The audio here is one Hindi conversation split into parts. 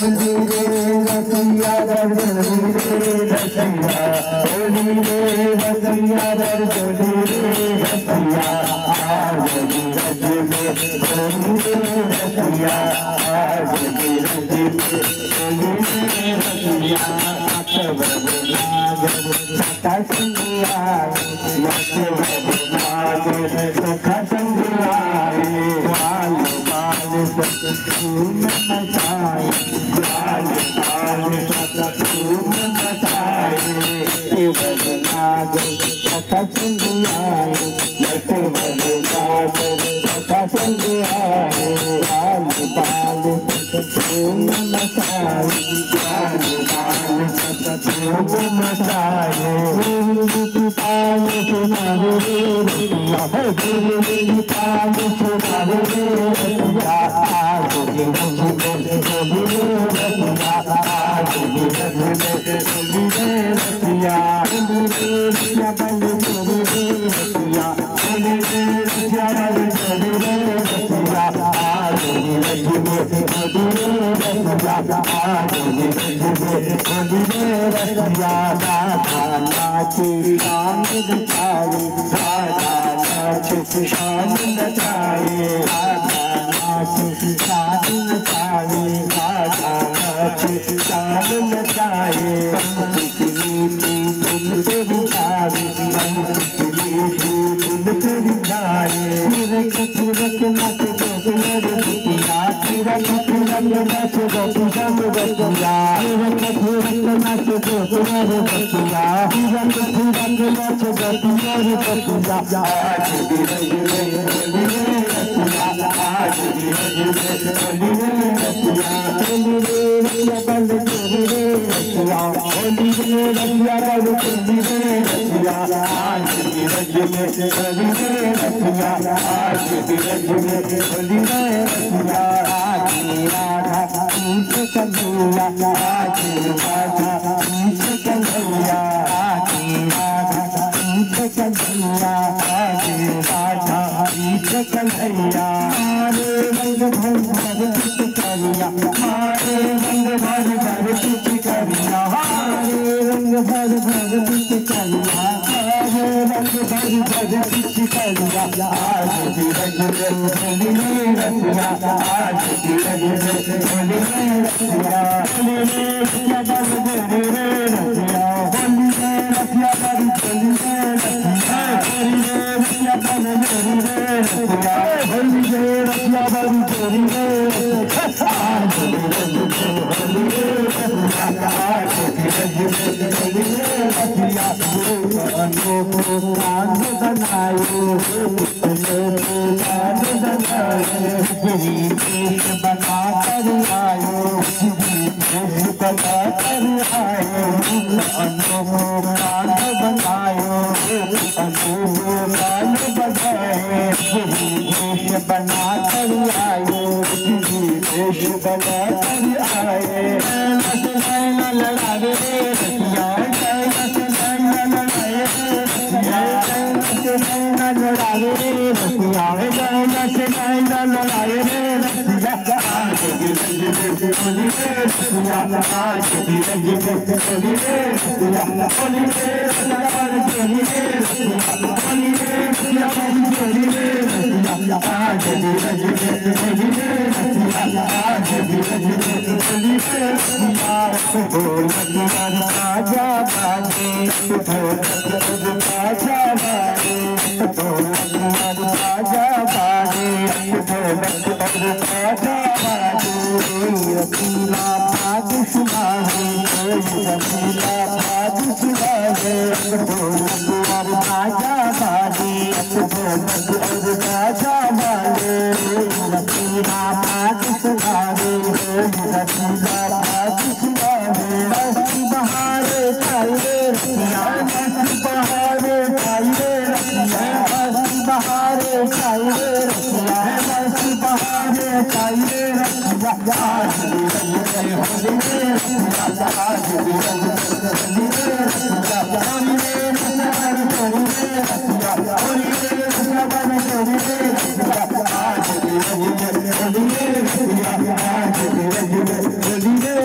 होली रे रसिया होली रे रसिया होली रे रसिया होली रे रसिया आज की रज में होली रे रसिया आज की रज में होली रे रसिया सखा संगिया सखा संगिया बाल बाल खून मचाए बाल बाल खून मचाए नाग सखा संगिया सखा संगिया बाल बाल खून मचाए बाल बाल खून मचाए पाल सुनारे रसिया पाल सुनारे रसिया आज की रज में होली रे रसिया आज की रज में होली रे रसिया होली रे रसिया बल होली रे रसिया होली रे रसिया बल होली रे रसिया आज की रज में होली रे रसिया आज की रज में होली रे रसिया राधा नाची शाम नचाए राधा नाची शाम नचाए राधा नाची शाम नचाए राधा नाची शाम नचाए तुमसे बिचारे तुमसे बिचारे तिरक तिरक नाच गोपिया तिरक तिरक नाच गोपिया गोपिया तिरक तिरक नाच गोपिया गोपिया तिरक तिरक नाच गोपिया गोपिया आज की रज में होली रे रसिया आज की रज में होली रे रसिया होली रे रसिया बल होली रे रसिया होली रे रसिया बल होली रे रसिया आज की रज में होली रे रसिया आज की रज में होली रे रसिया आज राधा ईश कन्हैया आज राधा ईश कन्हैया आज राधा ईश कन्हैया आज राधा ईश कन्हैया मारे रंग भर भर पिचकारिया मारे रंग भर भर पिचकारिया मारे रंग भर भर पिचकारिया मारे रंग भर भर पिचकारिया आज की रज में होली रे रसिया आज की रज में होली रे रसिया होली रे रसिया बल होली रे रसिया होली रे रसिया बल होली रे रसिया होली रे रसिया बल होली रे रसिया होली रे रसिया बल होली रे रसिया आज की रज में होली रे रसिया आज की रज में होली रे रसिया अनो को कांध बनाए कांध बनाए देश बना कर आयो देश बना कर आयो अनो को कांध बनायो अनो को कांध बनाए देश बना कर आयो देश बना कर आए लड़ावे रसिया लड़ावे रसिया लड़ावे रसिया आज की रज में होली रे रसिया आज की रज में होली रे रसिया होली रे रसिया बल होली रे रसिया होली रे रसिया बल होली रे रसिया आज की रज में होली रे रसिया आज की रज में होली रे रसिया ढोल बाजा बाजे ढोल बाजा बाजे ढोल बाजा बाजे ढोल बाजा बाजे रसीला बाज सुनाए रसीला बाज सुनाए ढोल बाजा बाजे ढोल बाजा बाजे रसीला बाज सुनाए रसीला बाज सुनाए मस्ती बहारे खाए रसिया मस्ती बहारे खाए रसिया मस्ती बहारे खाए रसिया मस्ती बहारे खाए रसिया आज की रज में होली रे रसिया आज की रज में होली रे रसिया होली रे रसिया बल होली रे रसिया होली रे रसिया बल होली रे रसिया आज की रज में होली रे रसिया आज की रज में होली रे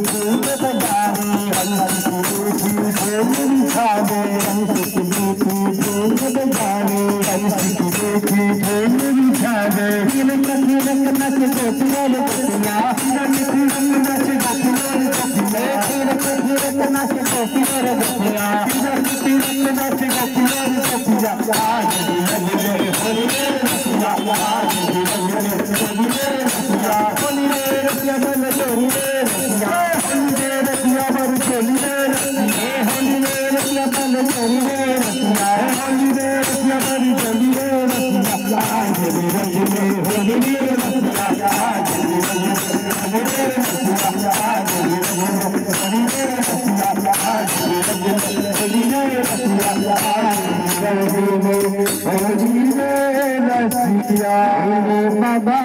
फूल बजावे हंसी की मीठी ढोल बिछावे हंसी की मीठी ढोल बजावे हंसी की मीठी ढोल बिछावे दिल कथी रंग नच गोपियाँ गोपियाँ मीठी रंग नच गोपियाँ गोपियाँ दिल कथी रंग नच गोपियाँ गोपियाँ मीठी रंग नच गोपियाँ गोपियाँ आज रंग मेरे होली रे रसिया आज रंग मेरे होली रे रसिया होली रे रसिया बन चोरी रे रसिया होली रे रसिया बन चोरी रे रसिया होली रे रसिया बन चोरी रे रसिया होली रे रसिया बन चोरी रे रसिया आज रंग मेरे होली रे रसिया आज रंग मेरे होली रे रसिया आज रंग मेरे होली रे रसिया आज रंग मेरे होली रे रसिया आज रंग मेरे होली रे रसिया बाबा